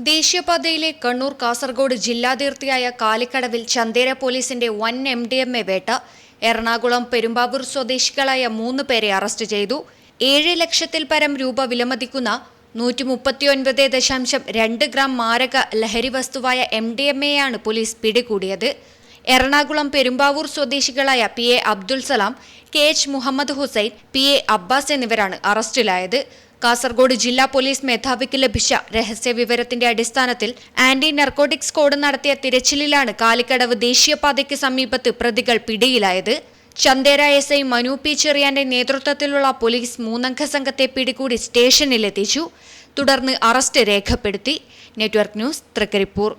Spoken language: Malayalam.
ദേശീയപാതയിലെ കണ്ണൂർ കാസർഗോഡ് ജില്ലാതിർത്തിയായ കാലിക്കടവിൽ ചന്തേര പോലീസിന്റെ വൻ MDMA വേട്ട. എറണാകുളം പെരുമ്പാവൂർ സ്വദേശികളായ 3 പേരെ അറസ്റ്റ് ചെയ്തു. 7 ലക്ഷത്തിൽ പരം രൂപ വിലമതിക്കുന്ന 139.2 ഗ്രാം മാരക ലഹരി വസ്തുവായ MDMA പോലീസ് പിടികൂടിയത്. എറണാകുളം പെരുമ്പാവൂർ സ്വദേശികളായ PA Abdul Salam, KH Muhammad Hussain, PA Abbas എന്നിവരാണ് അറസ്റ്റിലായത്. കാസർഗോഡ് ജില്ലാ പോലീസ് മേധാവിക്ക് ലഭിച്ച രഹസ്യവിവരത്തിന്റെ അടിസ്ഥാനത്തിൽ ആന്റി നർക്കോട്ടിക് സ്ക്വാഡ് നടത്തിയ തിരച്ചിലിലാണ് കാലിക്കടവ് ദേശീയപാതയ്ക്ക് സമീപത്ത് പ്രതികൾ പിടിയിലായത്. ചന്തേര SI മനു P ചെറിയാന്റെ നേതൃത്വത്തിലുള്ള പോലീസ് 3-അംഗ സംഘത്തെ പിടികൂടി സ്റ്റേഷനിലെത്തിച്ചു. തുടർന്ന് അറസ്റ്റ് രേഖപ്പെടുത്തി. Network news, Trikaripur.